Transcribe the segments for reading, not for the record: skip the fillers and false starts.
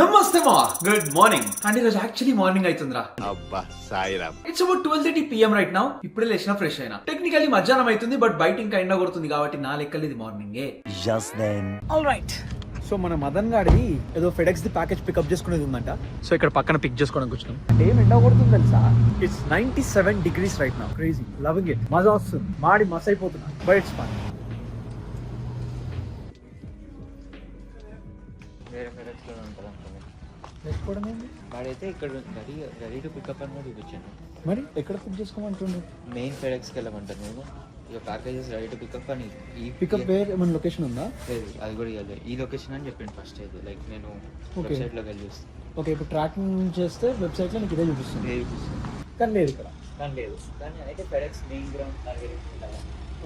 నమస్తే మా good morning and ఈరోజు యాక్చువల్లీ మార్నింగ్ అవుతుందిరా. అబ్బా Sairam. It's about 12:30 PM right now. ఇప్పుడే లేచిన ఫ్రెష్ అయినా. టెక్నికల్లీ మధ్యాహ్నం అవుతుంది, బట్ బయట ఇంకా ఎండ కొడుతుంది కాబట్టి నా లెక్కలు ఇది మార్నింగే. Just then. All right. So మన మదన్ గాడి ఏదో ఫెడెక్స్ ది ప్యాకేజ్ పికప్ చేసుకునేది ఉందంట. సో ఇక్కడ పక్కన పిక్ చేసుకోవడానికి వచ్చినాం. ఏం ఎండ కొడుతుంది తెలుసా? It's 97 degrees right now. Crazy, loving it. మజా వస్తుంది, మాడి మస్ అయిపోతున్నా, బట్ ఇట్స్ ఫన్. వేరే ఫెడెక్స్లో ఉంటుంది అనుకోండి. చేసుకోవడం ఏంటి వాడైతే ఇక్కడ రెడీ టు పికప్ అని కూడా చూపించాను. మరి ఎక్కడ పిక్ చేసుకోమంటుండే? మెయిన్ ఫెడెక్స్కి వెళ్ళమంటాను నేను. ఇక ప్యాకేజెస్ రెడీ టు పికప్ అని ఈ పికప్ వేర్ ఏమైనా లొకేషన్ ఉందా? లేదు, అది కూడా ఇవ్వలేదు. ఈ లొకేషన్ అని చెప్పింది ఫస్ట్ అయితే. లైక్ నేను Okay. వెబ్సైట్లోకి వెళ్ళి చూస్తాను. ఓకే, ఇప్పుడు ట్రాకింగ్ చేస్తే వెబ్సైట్లో నీకు ఇదే చూపిస్తుంది, లేదు చూస్తాను కానీ లేదు ఇక్కడ. కానీ లేదు, కానీ అయితే FedEx main ground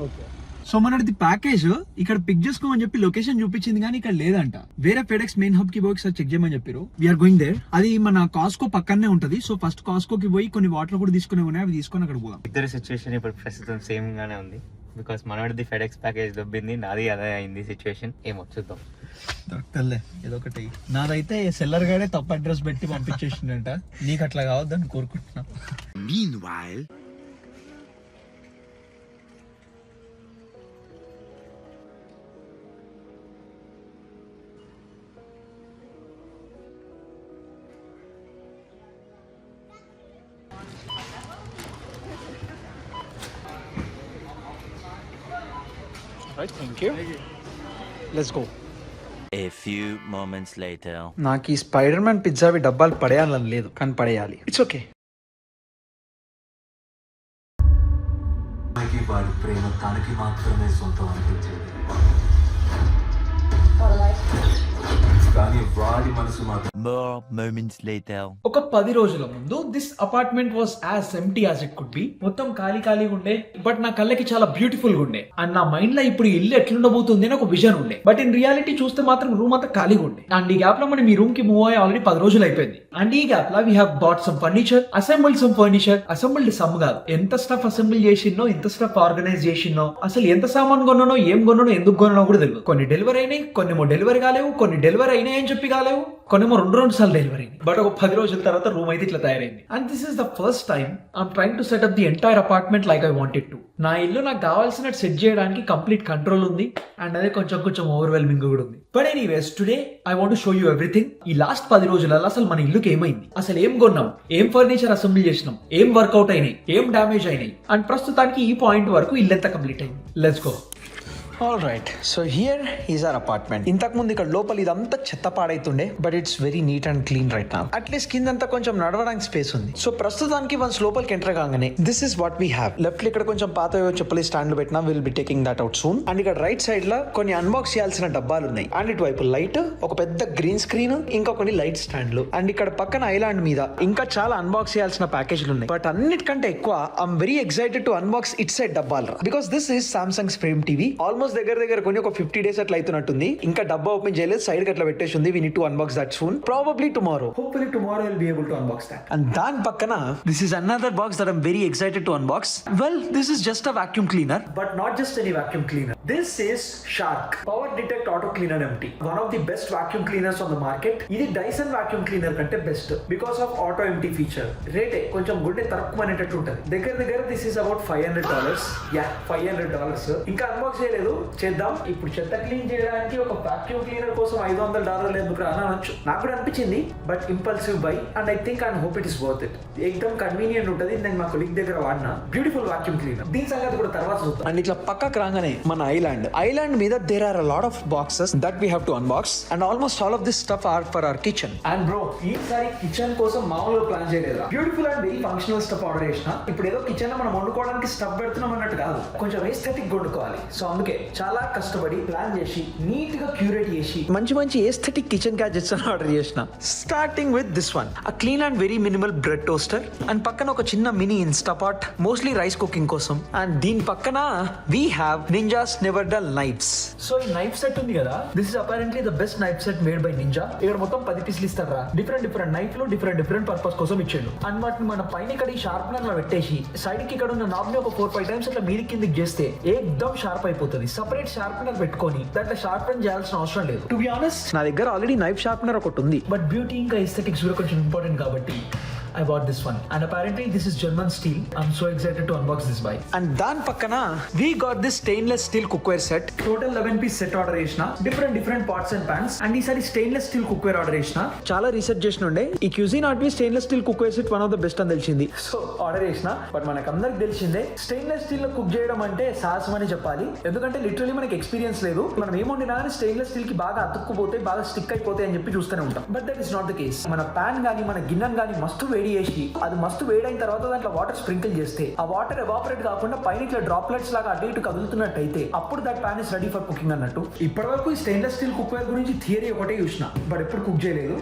okay. So మనది ప్యాకేజ్ ఇక్కడ పిక్ చేసుకోమని చెప్పి లొకేషన్ చూపించింది, కానీ ఇక్కడ లేదంట. వేరే ఫెడెక్స్ మెయిన్ హబ్ కి పోయి ఒకసారి చెక్ చేయమని చెప్పారు. We're going there. అది మన కాస్కో పక్కనే ఉంటది. సో ఫస్ట్ కాస్కో కి పోయి కొన్ని వాటర్ కూడా తీసుకునే ఉన్నాయి, అవి తీసుకొని అక్కడ పోదాం. ఇద్దరు సిచ్యువేషన్ ఇప్పుడు ప్రస్తుతం సేమ్ గానే ఉంది. బికాస్ మనోడిది ఫెడెక్స్ ప్యాకేజ్ దొబ్బింది, నాది అదే అయింది సిచ్యువేషన్. ఏమో చూద్దాం. దొరకలే ఏదో ఒకటి. నాదైతే సెల్లర్ గాడే తప్పు అడ్రస్ పెట్టి పంపించేసిండంట. నీకు అట్లా కావద్దని కోరుకుంటున్నా. Meanwhile, right, thank you. Let's go. A few moments later. నాకు ఈ స్పైడర్ మ్యాన్ పిజ్జావి డబ్బాలు పడేయాలని లేదు, కానీ పడేయాలి. It's okay. వాడి ప్రేమ తనకి మాత్రమే సొంతం అనిపించేది, కానీ వాడి మనసు మాత్రం. More moments later. ఒక 10 రోజుల ముందు this apartment was as empty as it could be. మొత్తం ఖాళీగా ఉండే, బట్ నా కళ్ళకి చాలా బ్యూటిఫుల్ గా ఉండే. అండ్ నా మైండ్ లో ఇప్పుడు ఇల్లు ఎట్లుండబోతుంది అని ఒక విజన్ ఉండే. బట్ ఇన్ రియాలిటీ చూస్తే మాత్రం రూమ్ అంతా ఖాళీగా ఉండే. అండ్ ఈ గ్యాప్ లో మనం ఈ రూమ్ కి మూవ్ అయ్యి ఆల్రెడీ 10 రోజులు అయిపోయింది. అండ్ ఈ గ్యాప్ లో we have bat some furniture, assembled some furniture. Assembled some కాదు, ఎంత స్టఫ్ అసెంబుల్ చేసినో, ఎంత స్టఫ్ ఆర్గనైజ్ చేసినో, అసలు ఎంత సామాన్ కొన్నానో, ఏం కొన్నానో, ఎందుకు కొన్నానో కూడా తెలియదు. కొన్ని డెలివరీ అయినాయి, కొన్ని డెలివరీ కాలేవు, కొన్ని డెలివరీ అయినాయి అని చెప్పి కాలేవు, కొన్నేమో రెండు సార్లు డెలివరీ అయింది. బట్ ఒక 10 రోజుల తర్వాత రూమ్ అయితే ఇట్లా తయారైంది. And this is the first time I'm trying to set up the entire apartment like I wanted to. నా ఇల్లు నాకు కావాల్సినట్టు సెట్ చేయడానికి కంప్లీట్ కంట్రోల్ ఉంది. అండ్ అదే కొంచెం ఓవర్వెల్మింగ్ కూడా ఉంది. But anyways, today I want to show you everything. ఈ లాస్ట్ 10 రోజులలో అసలు మన ఇల్లుకి ఏమైంది, అసలు ఏం కొన్నాం, ఏం ఫర్నిచర్ అసెంబ్లీ చేసినాం, ఏం వర్కౌట్ అయినాయి, ఏం డ్యామేజ్ అయినాయి, అండ్ ప్రస్తుతానికి ఈ పాయింట్ వరకు ఇల్లు ఎంత కంప్లీట్ అయింది. Let's go. All right, so here is our apartment. ఇంతకు ముందు ఇక్కడ లోపల ఇదంతా చెత్త పాడైతుండే, but it's very neat and clean right now. At least కిందంతా కొంచెం నడవడానికి స్పేస్ ఉంది. సో ప్రస్తుతానికి వన్స్ లోపలికి ఎంటర్ కాగానే this is what we have. Left ఇక్కడ కొంచెం పాత చెప్పులు స్టాండ్ పెట్టినా, will be taking that out soon. And ఇక్కడ రైట్ సైడ్ లో కొన్ని అన్బాక్స్ చేయాల్సిన డబ్బాలు ఉన్నాయి. అండ్ ఇటువైపు లైట్, ఒక పెద్ద గ్రీన్ స్క్రీన్, ఇంకా కొన్ని లైట్ స్టాండ్లు. అండ్ ఇక్కడ పక్కన ఐలాండ్ మీద ఇంకా చాలా అన్బాక్స్ చేయాల్సిన ప్యాకేజ్లు ఉన్నాయి. బట్ అన్నిటికంటే ఎక్కువ I'm very excited to unbox it side డబ్బాలు, because this is Samsung frame TV. Almost దగ్గర కొన్ని ఒక 50 days అట్లా అవుతున్నట్టుంది. ఇంకా డబ్బా ఓపెన్ చేయలేదు, సైడ్ కి అట్లా పెట్టేసి ఉంది. We need to unbox that soon, probably tomorrow. Hopefully tomorrow will be able to unbox that. And దాని పక్కన this is another box that I'm very excited to unbox. Well, this is just a vacuum cleaner, but not just any vacuum cleaner. This is Shark power detect auto cleaner empty, one of the best vacuum cleaners on the market. ఇది Dyson vacuum cleaner కంటే best because of auto empty feature. రేటే కొంచెం గుడ్డే తక్కువ అనేటట్టు ఉంటుంది. దగ్గర this is about $500. Yeah, $500. ఇంకా unbox చేయలేదు, చేద్దాం. ఇప్పుడు చెత్త క్లీన్ చేయడానికి ఒక వాక్యూమ్ క్లీనర్ కోసం $500 ఎందుకు అని అనొచ్చు. నాకు కూడా అనిపించింది, but impulsive buy. And I think and hope it is worth it. ఎక్దమ్ కన్వీనియంట్ ఉంటుంది. నేను మా కొలీగ్ దగ్గర వాడిన బ్యూటిఫుల్ వాక్యూమ్ క్లీనర్. దీని సంగతి కూడా తర్వాత చూద్దాం. అండ్ ఇట్లా పక్కకు రాగానే మన ఐలాండ్ మీద there are a lot of boxes that we have to unbox. And almost all of this stuff are for our kitchen. And bro, ఈసారి కిచెన్ కోసం మామూలుగా ప్లాన్ చేయలేదు. Beautiful and very functional stuff order చేసిన. ఇప్పుడు ఏదో kitchen లో మనం వండుకోవడానికి స్టఫ్ పెడుతున్నాం అన్నట్టు కాదు, కొంచెం ఎస్థెటిక్ వండుకోవాలి. సో అందుకే చాలా కష్టపడి ప్లాన్ చేసి నీట్ గా క్యూరేట్ చేసి మంచి ఎస్థెటిక్ కిచెన్ గ్యాడ్జెట్స్ అని ఆర్డర్ చేసిన. Starting with this one, a clean and very minimal bread toaster. And పక్కన ఒక చిన్న మినీ ఇన్స్టాపాట్, మోస్ట్లీ రైస్ కుకింగ్ కోసం. అండ్ దీని పక్కన we have ninja snake never done knives. So ఈ నైఫ్ సెట్ ఉంది కదా, this is apparently the best knife set made by ninja. ఇక్కడ మొత్తం 10 పీసులు ఇస్తారా, డిఫరెంట్ నైఫ్లు డిఫరెంట్ పర్పస్ కోసం ఇచ్చాడు. అండ్ వాటిని మన పైన ఇక్కడ ఈ షార్ప్నర్ లో పెట్టేసి సైడ్ కి ఇక్కడ ఉన్న నాబ్ ని ఒక 4-5 టైమ్స్ అట్లా మీది కిందకి చేస్తే ఏకదమ్ షార్ప్ అయిపోతుంది. సెపరేట్ షార్ప్నర్ పెట్టుకొని దాంట్లో షార్పన్ చేయాల్సిన అవసరం లేదు. టు బి ఆనెస్ట్ నా దగ్గర ఆల్రెడీ నైఫ్ షార్ప్నర్ ఒకటి ఉంది, బట్ బ్యూటీ ఇంకా ఎస్థెటిక్స్ కూడా కొంచెం ఇంపార్టెంట్ కాబట్టి I bought this one, and apparently this is German steel. I'm so excited to unbox this bike. And dan pakkana we got this stainless steel cookware set. Total 11 piece set order chesna, different pots and pans. And ee sari stainless steel cookware order chesna. Chala research chesna unde ee Cuisine Art stainless steel cookware set one of the best అని తెలిసింది. So order chesna, but మనకందరికి తెలిసిందే stainless steel లో cook చేయడం అంటే సాహసం అని చెప్పాలి. ఎందుకంటే లిటరలీ మనకి ఎక్స్పీరియన్స్ లేదు. మనం ఏమొండినా కానీ స్టెయిన్లెస్ స్టీల్ కి బాగా అతుక్కుపోతే బాగా స్టిక్ అయిపోతాయి అని చెప్పి చూస్తూనే ఉంటాం. But that is not the case. మన పాన్ గానీ మన గిన్నెను గానీ మస్తు వేడి చేసి అది మస్తు వేడైన తర్వాత దాంట్లో వాటర్ స్ప్రింకిల్ చేస్తే ఆ వాటర్ ఎవాపరేట్ కాకుండా పైన ఇట్లా డ్రాప్లెట్స్ లాగా అటు ఇటు కదులుతున్నట్టయితే అప్పుడు that pan is ready for cooking అన్నట్టు. ఇప్పటి వరకు ఈ స్టెయిన్లెస్ స్టీల్ కుక్వేర్ గురించి థియరీ ఒకటే చూసిన, బట్ ఎప్పుడు కుక్ చేయలేదు.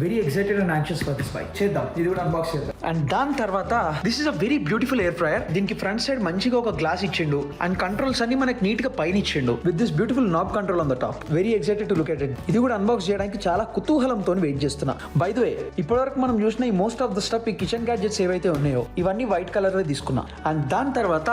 Very excited and anxious for this bike. చేద్దాం, ఇది కూడా అన్బాక్స్ చేద్దాం. అండ్ దాని తర్వాత this is a very beautiful air fryer. దీనికి ఫ్రంట్ సైడ్ మంచిగా ఒక గ్లాస్ ఇచ్చిండు అండ్ కంట్రోల్స్ అన్ని మనకి నీట్ గా పైన ఇచ్చిండు with this beautiful knob control on the top. Very excited to look at it. ఇది కూడా అన్బాక్స్ చేయడానికి చాలా కుతూహలంతో వెయిట్ చేస్తున్నా. బై ద వే ఇప్పటి వరకు మనం చూసిన ఈ మోస్ట్ ఆఫ్ ద స్టఫ్ ఈ కిచెన్ గ్యాడ్జెట్స్ ఏవైతే ఉన్నాయో ఇవన్నీ వైట్ కలర్ లో తీసుకున్నా. అండ్ దాని తర్వాత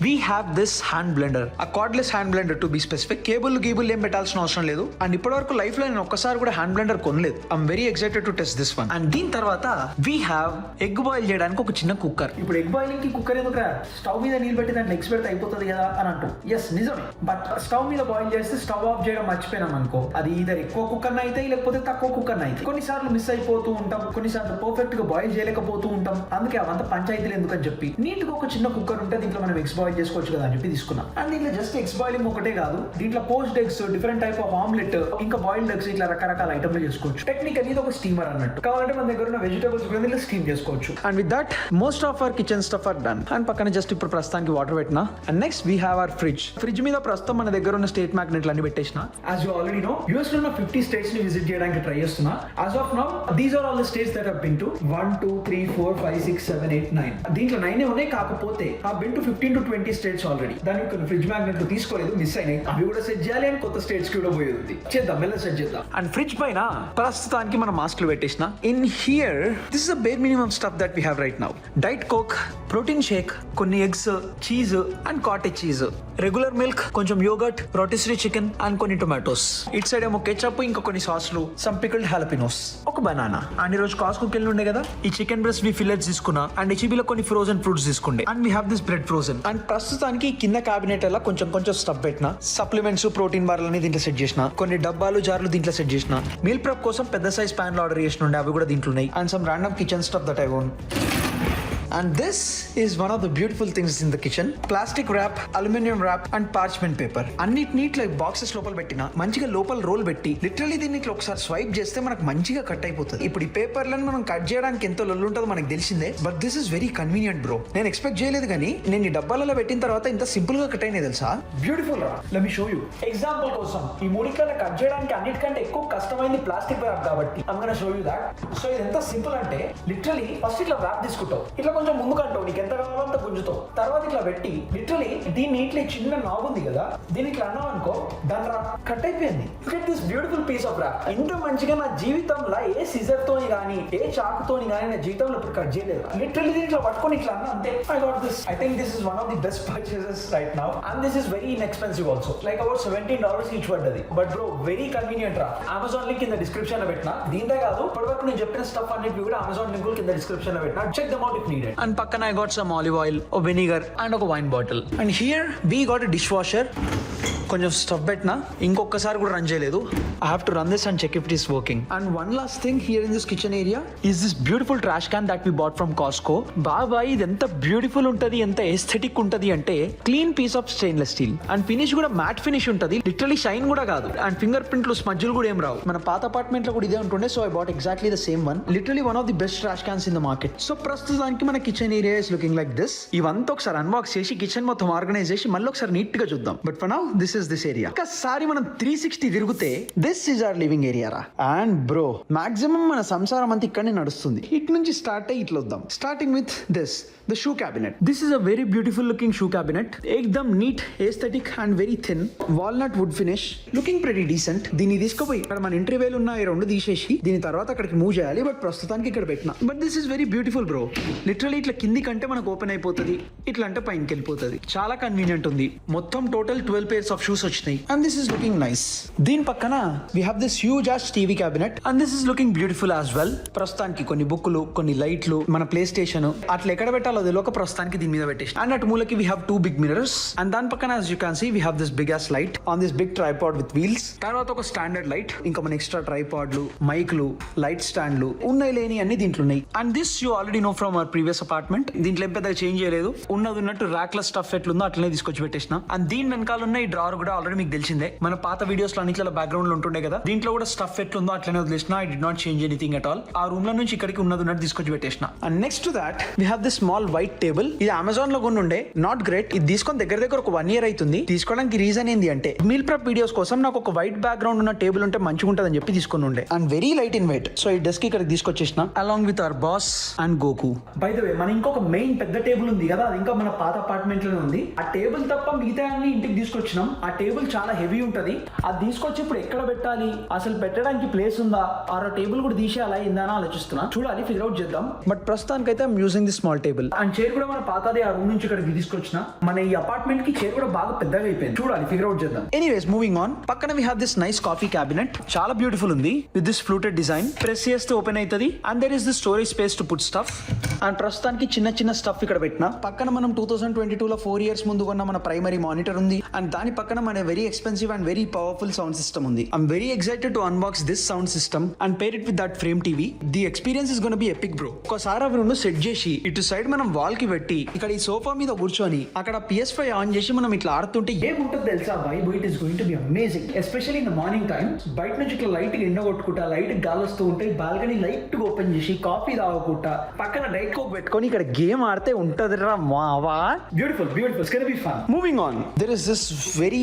we have this hand blender, a cordless hand blender to be specific. Cable ఏం పెట్టాల్సిన అవసరం లేదు. అండ్ ఇప్పటి వరకు లైఫ్ లో నేను ఒక్కసారి కూడా హ్యాండ్ బ్లెండర్ కొనలేదు. I'm very excited to test this one. And దీని తర్వాత వీ హ్యావ్ ఎగ్ బాయిల్ చేయడానికి ఒక చిన్న కుక్కర్. ఇప్పుడు ఎగ్ బాయిలింగ్ కి కుక్కర్ ఎందుకు రా, స్టవ్ మీద నీళ్ళు పెట్టి దాంట్లో ఎగ్స్ పెడితే అయిపోతుంది కదా అని అంటూ. ఎస్ నిజమే, బట్ స్టవ్ మీద బాయిల్ చేస్తే స్టవ్ ఆఫ్ చేయడం మర్చిపోయినాం అనుకో, అది ఇదర్ ఎక్కువ కుక్కర్ అయితే లేకపోతే తక్కువ కుక్కర్ అయితే. కొన్నిసార్లు మిస్ అయిపోతూ ఉంటాం, కొన్నిసార్లు పర్ఫెక్ట్ గా బాయిల్ చేయలేకపోతూ ఉంటాం. అందుకే అవంతా పంచాయతీలు ఎందుకని చెప్పి నీట్ గా ఒక చిన్న కుక్కర్ ఉంటే దీంట్లో మనం ఎగ్స్ బాయిల్ చేసుకోవచ్చు కదా అని చెప్పి తీసుకున్నాం. అండ్ దీంట్లో జస్ట్ ఎగ్స్ బాయిలింగ్ ఒకటే కాదు, దీంట్లో post eggs, different type of omelette, ఇంకా బాయిల్డ్ ఎగ్స్, ఇట్లా రకరకాల ఐటమ్లు చేసుకోవచ్చు. టెక్నికల్ ఇది ఒక స్టీమర్ అన్నట్టు. కావాలంటే మన దగ్గర ఉన్న వెజిటబుల్స్ కూడా దీంట్లో స్టీమ్ చేసుకోవచ్చు. And with that most of our kitchen stuff are done. And పక్కన జస్ట్ ఇప్పుడు ప్రస్తుతానికి వాటర్ పెట్టినా. And next we have our fridge. Fridge మీద ప్రస్తుతం మన దగ్గర ఉన్న స్టేట్ మ్యాగ్నెట్లు అన్ని పెట్టేసిన. As you already know, US లో ఉన్న 50 స్టేట్స్ ని విజిట్ చేయడానికి ట్రై చేస్తున్నా. As of now these are all the states that have been to 1 2 3 4 5 6 7 8 9. దీంట్లో 9 ఉన్నాయి, కాకపోతే ఆ been to 15 to 20 states already. దానికి కొన్ని ఫ్రిడ్జ్ మ్యాగ్నెట్లు తీసుకోలేదు, మిస్ అయినాయి. అవి కూడా సెట్ చేయాలి అండ్ కొత్త స్టేట్స్ కి కూడా పోయేది. చేద్దాం, మెల్ల సెట్ చేద్దాం. అండ్ ఫ్రిడ్జ్ పైన ప్రస్తుతానికి మనం మాస్క్లు పెట్టేసిన. In here this is the bare minimum stuff that we have right now. Diet Coke, protein shake, కొన్ని eggs, cheese and cottage cheese, regular milk, కొంచెం యోగర్ట్, రోటిసరీ చికెన్ అండ్ కొన్ని tomatoes. It side ఏమో ketchup, ఇంకా కొన్ని సాస్లు, some pickled హాలపినోస్, ఒక banana. And ఈ రోజు కాస్కోకి వెళ్ళి ఉండే కదా, ఈ చికెన్ బ్రెస్ట్ వి ఫిల్లెట్స్ తీసుకున్నా. అండ్ హెచ్బీలో కొన్ని ఫ్రోజన్ ఫ్రూట్స్ తీసుకుండే. And we have this bread frozen. And ప్రస్తుతానికి కింద క్యాబినెట్ అలా కొంచెం స్టఫ్ పెట్టిన. సప్లిమెంట్స్, ప్రోటీన్ బార్లని దీంట్లో సెట్ చేసిన. కొన్ని డబ్బాలు, జార్లు దీంట్లో సెట్ చేసిన. మీల్ ప్రెప్ కోసం పెద్ద సైజ్ ప్యాన్ లో ఆర్డర్ చేసిన ఉండే, అవి కూడా దీంట్లో ఉన్నాయి. And some random kitchen stuff that I own. And this is one of the beautiful things in the kitchen. Plastic wrap, aluminum wrap and parchment paper. అన్నిటిని ఇట్లా బాక్సెస్ లోపల పెట్టిన, మంచిగా లోపల రోల్ పెట్టి లిటరలీ దీన్ని ఇట్లా ఒకసారి స్వైప్ చేస్తే మనకు మంచిగా కట్ అయిపోతుంది. ఇప్పుడు ఈ పేపర్లను మనం కట్ చేయడానికి ఎంతో లొల్లు ఉంటుందో మనకు తెలిసిందే, but this is very convenient bro. నేను ఎక్స్పెక్ట్ చేయలేదు కానీ నేను ఈ డబ్బాలలో పెట్టిన తర్వాత ఇంత సింపుల్ గా కట్ అయినాయి తెలుసా. బ్యూటిఫుల్ రా, let me show you. Example కోసం ఈ మూడిట్లలో కట్ చేయడానికి అన్నిటికంటే ఎక్కువ కష్టమైంది ప్లాస్టిక్ వ్రాప్ కాబట్టి I'm gonna show you that. So ఇది ఎంత సింపుల్ అంటే లిటరలీ ఫస్ట్ ఇట్లా వ్రాప్ తీసుకుంటావు, ఇట్లా కొంచెం ముందుకంటావు, నీకు ఎంత కావాలో అంత గుంజుతావు. తర్వాత ఇట్లా పెట్టి లిటరలీ దీన్ని ఇట్లా చిన్న నాబ్ ఉంది కదా, దీన్ని ఇట్లా అన్నావు అనుకో, దాని కట్ అయిపోయింది. Get this beautiful piece of wrap. ఇంత మంచిగా నా జీవితంలో ఏ సిజర్ తోని కానీ ఏ చాకుతోని కానీ నా జీవితంలో ఇప్పుడు కట్ చేయలేదు. లిటరలీ దీంట్లో పట్టుకొని ఇట్లా అన్నా అంతే. I got this. I think this is one of the best purchases right now. And this is very inexpensive also, like about $17 each పడ్డది. బట్ బ్రో వెరీ కన్వీనియంట్ రా. అమెజాన్ లింక్ కింద description లో పెట్టినా. దీంతో కాదు, ఇప్పటివరకు నేను చెప్పిన స్టఫ్ అన్నిటి కూడా అమెజాన్ లింక్ కింద డిస్క్రిప్షన్ లో పెట్టినా. Check them out if needed. And పక్కన I got some olive oil, a vinegar and a wine bottle. And here we got a dishwasher. కొంచెం స్టఫ్ పెట్టినా, ఇంకొకసారి కూడా రన్ చేయలేదు. I have to run this and check if it is working. And one last thing here in this kitchen area is this beautiful trash can that we bought from Costco. బాబా ఇది ఎంత beautiful ఉంటది, ఎంత aesthetic ఉంటది అంటే clean piece of stainless steel. And finish కూడా matte finish ఉంటది, literally shine కూడా కాదు. అండ్ ఫింగర్ ప్రింట్లు, స్మజ్లు కూడా ఏం రావు. మన పాత అపార్ట్మెంట్ లో కూడా ఇదే ఉంటుండే. So I bought exactly the same one. Literally one of the best trash cans in the market. So ప్రస్తుతానికి మన kitchen area is looking like this. ఇవంతా ఒకసారి అన్బాక్స్ చేసి కిచెన్ మొత్తం ఆర్గనైజ్ చేసి మళ్ళీ ఒకసారి నీట్ గా చూద్దాం. But for now this is this area. ఒకసారి మనం 360 తిరిగితే this is our living area రా. అండ్ బ్రో మాక్సిమం మన సంసారం అంతా ఇక్కడనే నడుస్తుంది. ఇటు నుంచి స్టార్ట్ అయ్యి ఇట్లా వద్దాం. Starting with this the shoe cabinet. This is a very beautiful looking shoe cabinet. ఏకదమ్ neat, aesthetic and very thin. Walnut wood finish, looking pretty decent. దీన్ని తీసుకుపోయి ఇక్కడ మన ఎంట్రీ వేలు ఉన్న ఈ రెండు తీసేసి దీని తర్వాత అక్కడికి మూవ్ చేయాలి. బట్ ప్రస్తుతానికి ఇక్కడ పెట్టిన. But this is very beautiful bro. Literally ఇట్లా కింది కంటే మనకు ఓపెన్ అయిపోతుంది, ఇట్లా అంటే పైనకి వెళ్ళిపోతుంది. చాలా కన్వీనియంట్ ఉంది. మొత్తం టోటల్ 12 pairs ఆఫ్ షూస్ వచ్చినాయి. And this is looking nice. దీని పక్కన we have this huge ass TV cabinet and this is looking beautiful as well. ప్రస్తుతానికి కొన్ని బుక్లు, కొన్ని లైట్లు, మన ప్లే స్టేషన్ అట్లా ఎక్కడ పెట్టాలో తెలియక ప్రస్తుతానికి దీని మీద పెట్టేసి. అండ్ అటు మూలకి we have 2 big mirrors. And దాని పక్కన as you can see we have this big ass light on this big tripod with wheels. తర్వాత ఒక స్టాండర్డ్ లైట్, ఇంకా మన ఎక్స్ట్రా ట్రైపాడ్లు, మైక్లు, లైట్ స్టాండ్లు ఉన్నాయి లేని అన్ని దీంట్లో ఉన్నాయి. And this you already know from our previous apartment. దీంట్లో ఏం పెద్దగా చేంజ్ చేయలేదు. ఉన్నది ఉన్నట్టు ర్యాక్ల స్టఫ్ ఎట్లుందో అట్లనే తీసుకొచ్చి పెట్టేసిన. అండ్ దీని వెనకాల ఉన్న ఈ డ్రావర్ కూడా ఆల్రెడీ మీకు తెలిసిందే. మన పాత వీడియోస్ లో అన్నిట్ల బ్యాక్గ్రౌండ్ లో ఉంటుండే కదా. దీంట్లో కూడా స్టఫ్ ఎట్లుందో అట్లనే వదిలేసిన. I did not change anything at all. ఆ రూమ్ లో నుంచి ఇక్కడికి ఉన్నది ఉన్నట్టు తీసుకొచ్చి పెట్టేసిన. And next to that we have this small white table. ఇది అమెజాన్ లో కొన్ని ఉండే, నాట్ గ్రేట్. ఇది తీసుకొని దగ్గర ఒక 1 year అవుతుంది. తీసుకోవడానికి రీజన్ ఏంది అంటే మీల్ ప్రెప్ వీడియోస్ కోసం నాకు ఒక వైట్ బ్యాక్గ్రౌండ్ ఉన్న టేబుల్ ఉంటే మంచిగా ఉంటుందని చెప్పి తీసుకొని ఉండే. And very light in weight. So ఈ డెస్క్ ఇక్కడ తీసుకొచ్చేసిన along with our boss and Goku. By the way మన ఇంకొక మెయిన్ పెద్ద టేబుల్ ఉంది కదా, అది ఇంకా మన పాత అపార్ట్మెంట్ లోనే ఉంది. ఆ టేబుల్ తప్ప మిగతా అన్ని ఇంటికి తీసుకొచ్చినాం. ఆ టేబుల్ చాలా హెవీ ఉంటది. అది తీసుకొచ్చి ఇప్పుడు ఎక్కడ పెట్టాలి, అసలు పెట్టడానికి ప్లేస్ ఉందా, ఆ టేబుల్ కూడా తీసేయాలా ఇందానా ఆలోచిస్తున్నా. చూడాలి, ఫిగర్ అవుట్ చేద్దాం. బట్ ప్రస్తుతానికైతే I'm using the small table. And chair కూడా మన పాతది, ఆ రూమ్ నుంచి ఇక్కడికి తీసుకొచ్చిన. మన ఈ అపార్ట్మెంట్ కి చైర్ కూడా బాగా పెద్దగా అయిపోయింది. చూడాలి, ఫిగర్ అవుట్ చేద్దాం. Anyways moving on. పక్కన we have this nice coffee cabinet. చాలా బ్యూటిఫుల్ ఉంది with this fluted design. Press చేస్తే ఓపెన్ అవుతుంది. And there is the storage space to put stuff. And ప్రస్తుతానికి చిన్న స్టఫ్ ఇక్కడ పెట్టిన. పక్కన మనం 2022 లో 4 years ముందు కొన్న మన ప్రైమరీ మానిటర్ ఉంది. అండ్ దాని పక్కన మన very expensive and very powerful sound system ఉంది. I'm very excited to unbox this sound system and pair it with that frame TV. The experience is gonna be epic bro. ఒకసారి అవి రెండు set చేసి ఇటు side మనం wall కి పెట్టి ఇక్కడ ఈ సోఫా మీద కూర్చొని అక్కడ PS5 ఆన్ చేసి మనం ఇట్లా ఆడుతుంటే ఏముంటుంది తెలుసా vibe. It is going to be amazing, especially in the morning time. బయట నుంచి ఇట్లా లైట్ గా ఎండ కొట్టుకుంటా, లైట్ గాలి వస్తూ ఉంటే బాల్కనీ లైట్ గా ఓపెన్ చేసి కాఫీ తాగుకుంటా పక్కన డైట్ కోక్ పెట్టుకొని ఇక్కడ గేమ్ ఆడితే ఉంటది రా మావా. Beautiful it's gonna be fun. Moving on, there is this very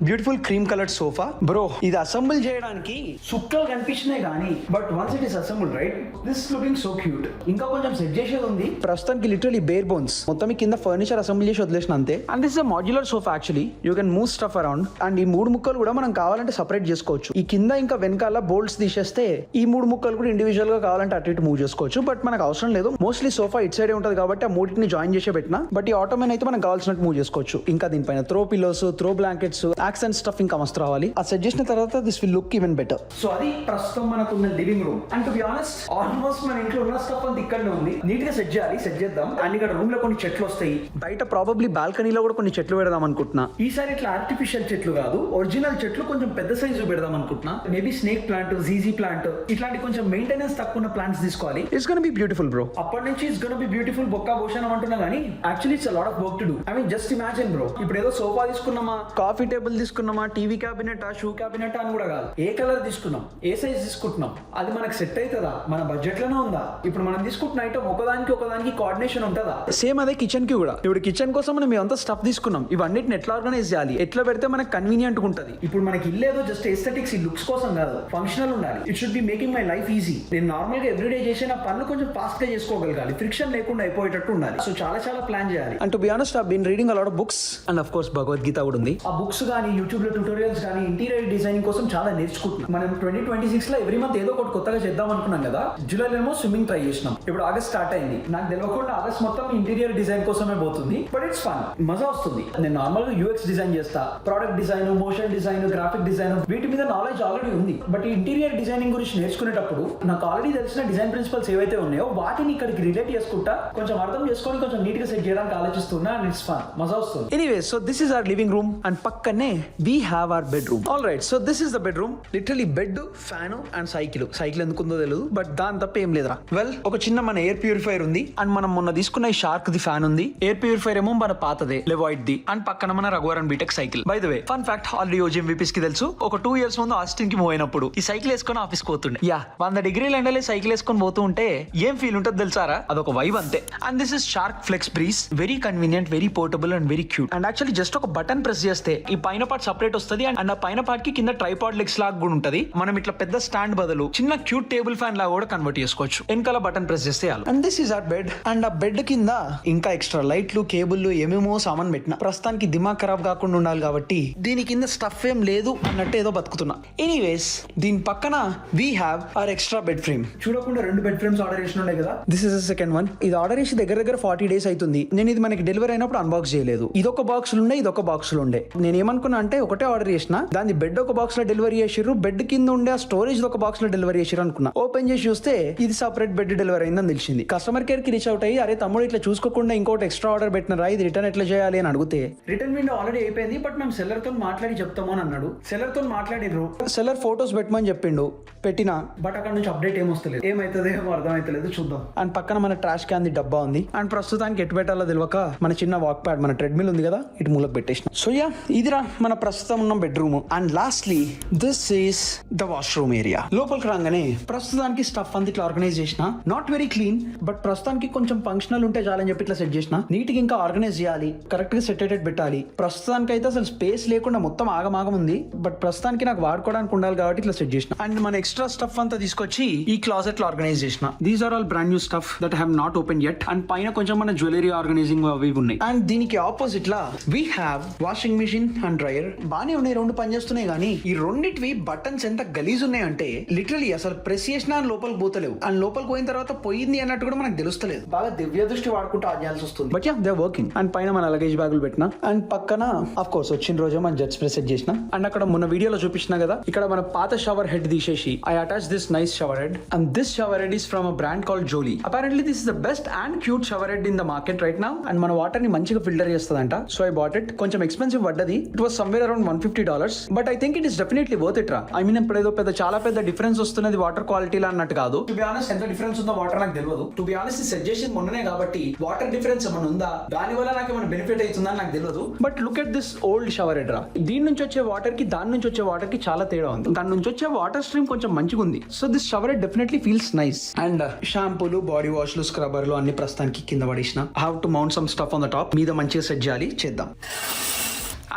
beautiful cream coloured sofa. Bro ఇది అసెంబుల్ చేయడానికి సుక్కలు కనిపించినాయి కానీ but once it is assemble right, this looking so cute. ఇంకా కొంచెం సెట్ చేసేది ఉంది. ప్రస్తుతానికి లిటరలీ బేర్ బోన్స్ మొత్తం కింద ఫర్నిచర్ అసెంబుల్ చేసి వదిలేసిన అంతే. And this is a modular sofa actually. You can move stuff around. And ఈ 3 ముక్కలు కూడా మనం కావాలంటే సెపరేట్ చేసుకోవచ్చు. ఈ కింద ఇంకా వెనకాల బోల్ట్స్ తీసేస్తే ఈ 3 ముక్కలు కూడా ఇండివిజువల్ గా కావాలంటే అటు ఇటు మూవ్ చేసుకోవచ్చు. బట్ మనకు అవసరం లేదు. మోస్ట్లీ సోఫా ఇట్ సైడ్ ఉంటుంది కాబట్టి ఆ మూడింటిని జాయిన్ చేసే పెట్టిన. బట్ ఈ ఆటోమేన్ అయితే మనకు కావాల్సినట్టు మూవ్ చేసుకోవచ్చు. ఇంకా దీనిపైన throw pillows, throw blankets, accent stuff ఇంకా మస్తు రావాలి. ఆ సెట్ చేసిన తర్వాత this will look even better. So అది ప్రస్తుతం మనకున్న living room. And to be honest almost మన ఇంట్లో ఉన్న స్టఫ్ అంతా ఇక్కడనే ఉంది. నీట్ గా సెట్ చేయాలి, సెట్ చేద్దాం. అండ్ ఇక్కడ రూమ్ లో కొన్ని చెట్లు వస్తాయి. బయట ప్రాబబ్లీ బాల్కనీలో కూడా కొన్ని చెట్లు పెడదాం అనుకుంటున్నా. ఈసారి ఇట్లా ఆర్టిఫిషియల్ చెట్లు కాదు, ఒరిజినల్ చెట్లు కొంచెం పెద్ద సైజు పెడదాం అనుకుంటున్నా. Maybe snake plant, GG plant, ఇట్లాంటి కొంచెం మెయింటెనెన్స్ తక్కువ ఉన్న ప్లాంట్స్ తీసుకోవాలి. It's gonna be beautiful bro. అప్పటి నుంచి ఇట్స్ గోనా బి బ్యూటిఫుల్ బొక్క భూషణం అంటున్నా కానీ actually it's a lot of work to do. I mean just imagine bro, ఇప్పుడు ఏదో సోఫా తీసుకున్నామా, కాఫీ టేబుల్ తీసుకున్నామా, టీవీ క్యాబినెట్, షూ క్యాబినెట్ అని కూడా కాదు. ఏ కలర్ తీసుకున్నాం, ఏ సైజ్ తీసుకుంటున్నాం, అది మనకు సెట్ అవుతుందా, మన బడ్జెట్ లోనే ఉందా. ఇప్పుడు మనం తీసుకుంటున్న ఐటమ్ ఒకదానికి కోఆర్డినేషన్ ఉంటుందా. సేమ్ అదే కిచెన్ కి కూడా. ఇప్పుడు కిచెన్ కోసం మనం అంతా స్టఫ్ తీసుకున్నాం. ఇవన్నిటిని ఎట్లా ఆర్గనైజ్ చేయాలి, ఎట్లా పెడితే మనకు కన్వీనియంట్ ఉంటుంది. ఇప్పుడు మనకి ఇల్లు ఏదో జస్ట్ ఎస్థెటిక్స్, ఈ లుక్స్ కోసం కాదు, ఫంక్షనల్ ఉండాలి. It should be making my life easy. నేను నార్మల్ గా ఎవ్రీడే చేసే నా పనులు కొంచెం ఫాస్ట్ గా చేసుకోగలగాలి, ఫ్రిక్షన్ లేకుండా అయిపోయేటట్టు ఉండాలి. సో చాలా ప్లాన్ చేయాలి. And to be honest I been reading a lot of books and of course Bhagavad Gita కూడా ఉంది. ఆ బుక్స్ కానీ యూట్యూబ్ లో ట్యూటోరియల్స్ కానీ ఇంటీరియర్ డిజైనింగ్ కోసం చాలా నేర్చుకుంటున్నాం. మనం 2026 లో ఎవ్రీ మంత్ ఏదో ఒకటి కొత్తగా చేద్దాం అనుకున్నాం కదా. జూలైలో ఏమో స్విమ్మింగ్ ట్రై చేసినాం. ఇప్పుడు ఆగస్ట్ స్టార్ట్ అయింది. నాకు తెలియకుండా ఆగస్ట్ మొత్తం ఇంటీరియర్ డిజైన్ కోసమే పోతుంది. బట్ ఇట్స్ ఫన్, మజా వస్తుంది. నేను నార్మల్ గా UX డిజైన్ చేస్తా, product design, motion design, graphic design, వీటి మీద నాలెడ్జ్ ఆల్రెడీ ఉంది. బట్ ఈ ఇంటీరియర్ డిజైనింగ్ గురించి నేర్చుకునేటప్పుడు నాకు ఆల్రెడీ తెలిసిన డిజైన్ ప్రిన్సిపల్స్ ఏవైతే ఉన్నాయో వాటిని ఇక్కడికి రిలేట్ చేసుకుంటా, కొంచెం అర్థం చేసుకొని కొంచెం నీట్ గా సెట్ చేయడానికి ఆలోచిస్తున్నా. అండ్ ఇట్స్ ఫన్, మజా వస్తుంది. Anyway so this is our living room and పక్కనే we have our bedroom. All right, so this is the bedroom. Literally bed, fan and cycle ఎందుకుందో తెలియదు, బట్ దాని తప్ప ఏం లేదురా. వెల్, ఒక చిన్న మన ఎయిర్ ప్యూరిఫైర్ ఉంది. అండ్ మనం మొన్న తీసుకున్న ఈ షార్క్ ది ఫ్యాన్ ఉంది. ఎయిర్ ప్యూరిఫైర్ ఏమో మన పాతదే, లెవాయిడ్ ది. అండ్ పక్కన మన Raghuvaran BTech cycle. By the way fun fact, already OGM VPs కి తెలుసు. ఒక 2 years ముందు ఆస్టిన్ కి మూవ్ అయినప్పుడు ఈ సైకిల్ వేసుకొని ఆఫీస్ పోతుండే. 100 degrees ఎండలే సైకిల్ వేసుకొని పోతూ ఉంటే ఏం ఫీల్ ఉంటుంది తెలుసారా? అది అదొక వైబ్ అంతే. And this is Shark Flex Breeze, very convenient, very portable and very cute. And actually just ఒక బటన్ ప్రెస్ చేస్తే ఈ పైన పార్ట్ సెపరేట్ వస్తుంది అండ్ ఆ పైన పార్ట్ కి కింద ట్రైపాడ్ లెగ్స్ లాగా కూడా ఉంటది. మనం ఇట్లా పెద్ద స్టాండ్ బదులు చిన్న క్యూట్ టేబుల్ ఫ్యాన్ లాగా కూడా కన్వర్ట్ చేసుకోవచ్చు. వెనకాల బటన్ ప్రెస్ చేస్తే చాలు. And this is our bed. And ఆ బెడ్ కింద ఇంకా ఎక్స్ట్రా లైట్లు, కేబుల్ ఏమేమో సామాన్ పెట్టిన. ప్రస్తుతానికి దిమాగ్ ఖరాబ్ కాకుండా ఉండాలి కాబట్టి దీని కింద స్టఫ్ ఏం లేదు అన్నట్టు ఏదో బతుకుతున్నా. ఎనీవేస్ దీని పక్కన we have hour extra bed frame. చూడకుండా 2 బెడ్ ఫ్రేమ్స్ ఆర్డర్ చేసిన ఉన్నాయి కదా. This is the second one. ఇది ఆర్డర్ చేసి దగ్గర 40 days అవుతుంది. నేను ఇది మనకి డెలివరీ అయినప్పుడు అన్బాక్స్ చేయలేదు. ఇదొక బాక్స్ ఉండే, ఇదొక బాక్స్ ఉండే. నేను ఏమనుకున్నా అంటే ఒకటే ఆర్డర్ చేసిన, దాని బెడ్ ఒక బాక్స్ లో డెలివరీ చేసిర్రు, బెడ్ కింద ఉండే ఆ స్టోరేజ్ ఒక బాక్స్ లో డెలివరీ చేసిర్రు అనుకున్నా. ఓపెన్ చేసి చూస్తే ఇది సపరేట్ బెడ్ డెలివరీ అయిందని తెలిసింది. కస్టమర్ కేర్ కి రీచ్ అవుట్ అయ్యి, అరే తమ్ముడు ఇట్లా చూసుకోకుండా ఇంకోటి ఎక్స్ట్రా ఆర్డర్ పెట్టినారా, ఇది రిటర్న్ ఎట్లా చేయాలి అని అడిగితే రిటర్న్ విండో ఆల్రెడీ అయిపోయింది, బట్ మేము సెల్లర్ తో మాట్లాడి చెప్తాము అని అన్నాడు. సెల్లర్ తో మాట్లాడిర్రు, సెల్లర్ ఫోటోస్ పెట్టమని చెప్పిండు, పెట్టినా బట్ అక్కడ నుంచి అప్డేట్ ఏమొస్తలేదు. ఏమైతుంది ఏమో అర్థం అవుతలేదు, చూద్దాం. అండ్ పక్కన మన ట్రాష్ క్యాన్ ది డబ్బా ఉంది. అండ్ ప్రస్తుతానికి ఎటు పెట్టాలో తెలియక మన చిన్న వాక్ ప్యాడ్, మన ట్రెడ్మిల్ ఉంది కదా, ఇటు మూలకు పెట్టేసిన. సో యా, ఇదిరా మన ప్రస్తుతం ఉన్న bedroom. And lastly this is the washroom area. లోపలికి రాగానే ప్రస్తుతానికి స్టఫ్ అంతా ఇట్లా ఆర్గనైజ్ చేసిన. నాట్ వెరీ క్లీన్, బట్ ప్రస్తుతానికి కొంచెం ఫంక్షనల్ ఉంటే చాలని చెప్పి ఇట్లా సెట్ చేసిన. నీట్ గా ఇంకా ఆర్గనైజ్ చేయాలి, కరెక్ట్ గా సెట్ అయ్యేటట్టు పెట్టాలి. ప్రస్తుతానికి అయితే అసలు స్పేస్ లేకుండా మొత్తం ఆగమాగం ఉంది, బట్ ప్రస్తుతానికి నాకు వాడుకోవడానికి ఉండాలి కాబట్టి ఇట్లా సెట్ చేసిన. అండ్ మన ఎక్స్ట్రా స్టఫ్ అంతా తీసుకొచ్చి ఈ క్లాజెట్ లో ఆర్గనైజ్ చేసిన. These are all brand new stuff that have not open yet. And పైన కొంచెం మన జ్యువెలరీ ఆర్గనైజింగ్ అవి ఉన్నాయి. అండ్ దీనికి ఆపోజిట్ లా we have washing machine and dryer. బానే ఉన్నాయి, 2 పనిచేస్తున్నాయి, కానీ ఈ రెండిటివి బటన్స్ ఎంత గలీజ్ ఉన్నాయంటే లిటరలీ అసలు ప్రెస్ చేసినా లోపలికి పోతలేవు. అండ్ లోపలికి పోయిన తర్వాత పోయింది అన్నట్టు కూడా మనకు తెలుస్తలేదు. బాగా దివ్య దృష్టి వాడుకుంటూ ఆడాల్సి వస్తుంది. But yeah, they working. And పైన మన లగేజ్ బ్యాగులు పెట్టిన. అండ్ పక్కన ఆఫ్ కోర్స్ వచ్చిన రోజు మన జెట్ స్ప్రే సెట్ చేసిన. అండ్ అక్కడ మొన్న వీడియోలో చూపించిన కదా, ఇక్కడ మన పాత షవర్ హెడ్ తీసేసి I attach this nice shower head. And this shower head is from a brand called Jolie. Apparently this is the best and cute shower head in the market right now. And మన water ని మంచిగా filter చేస్తుందంట. So I bought it. కొంచెం expensive పడ్డది. It was somewhere around $150, but I think it is definitely worth it రా. I mean ఇప్పుడు ఏదో చాలా పెద్ద డిఫరెన్స్ వస్తున్నది వాటర్ క్వాలిటీలో అన్నట్టు కాదు. టు బి ఆనెస్ట్ ఎంత డిఫరెన్స్ ఉందో వాటర్ నాకు తెలియదు. టు బి ఆనెస్ట్ సెట్ చేసింది మొన్ననే కాబట్టి వాటర్ డిఫరెన్స్ ఏమైనా ఉందా, దాని వల్ల నాకు ఏమైనా బెనిఫిట్ అవుతుందని నాకు తెలియదు. But look at this old shower head రా. దీని నుంచి వచ్చే వాటర్ కి దాని నుంచి వచ్చే వాటర్ కి చాలా తేడా ఉంది. దాని నుంచి వచ్చే వాటర్ స్ట్రీమ్ కొంచెం మంచిగా ఉంది. So this shower head definitely feels nice. And షాంపూలు, బాడీ వాష్లు, స్క్రబ్బర్లు అన్ని ప్రస్తుతానికి కింద పడేసిన. Have to mount some stuff on the top. మీద మంచిగా సెట్ చేయాలి, చేద్దాం.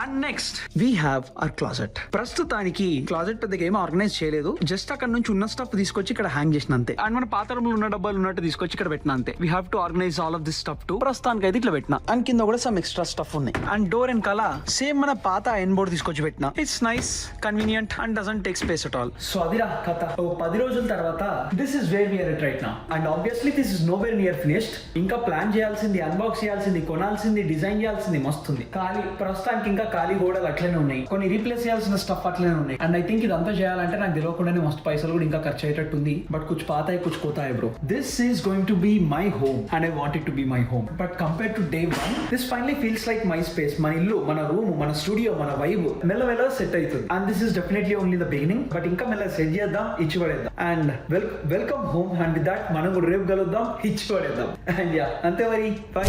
And next we have hour closet. ప్రస్తుతానికి క్లాజెట్ పెద్దగా ఏమో ఆర్గనైజ్ చేయలేదు, జస్ట్ అక్కడ నుంచి ఉన్న స్టఫ్ తీసుకొచ్చి ఇక్కడ హ్యాంగ్ చేసిన అంతే. అండ్ మన పాత రూమ్ లో ఉన్న డబ్బాలు ఉన్నట్టు తీసుకొచ్చి ఇక్కడ పెట్టిన అంతే. We have to organise all of this stuff too. ప్రస్తుతానికి అయితే ఇట్లా పెట్టిన. అండ్ కింద కూడా సమ్ ఎక్స్ట్రా స్టఫ్ ఉన్నాయి. అండ్ డోర్ అండ్ కలా సేమ్ మన పాత ఐరన్ బోర్డ్ తీసుకొచ్చి పెట్టిన. It's nice, convenient and doesn't take space at all. So అదిరా కథ. 10 రోజుల తర్వాత this is where we are at right now. And obviously this is nowhere near finished. ఇంకా ప్లాన్ చేయాల్సింది, అన్బాక్స్ చేయాల్సింది, కొనాల్సింది, డిజైన్ చేయాల్సింది మస్తుంది. ఖాళీ ప్రస్తుతానికి ఇంకా ఖాళీ గోడలు అట్లనే ఉన్నాయి, కొన్ని రీప్లేస్ చేయాల్సిన స్టఫ్ అట్లనే ఉన్నాయి. అండ్ ఐ థింక్ ఇదంతా చేయాలంటే నాకు తెలియకుండానే మస్తు పైసలు కూడా ఇంకా ఖర్చు అయ్యేటట్టు ఉంది. బట్ కుछ పాత है कुछ कोता है bro. This is going to be my home and I want it to be my home. But compared to day 1, this finally feels like my space. మన ఇల్లు, మన రూమ్, మన స్టూడియో, మన వైబ్ మెల్లమెల్ల సెట్ అవుతుంది. And this is definitely only the beginning. But ఇంకా మెల్ల set చేద్దాం, ఇచ్చి పడేద్దాం. And welcome home. And with that మనం కూడా రేపు కలుద్దాం, ఇచ్చి పడేద్దాం. అండ్ యా, అంతే మరి. బై.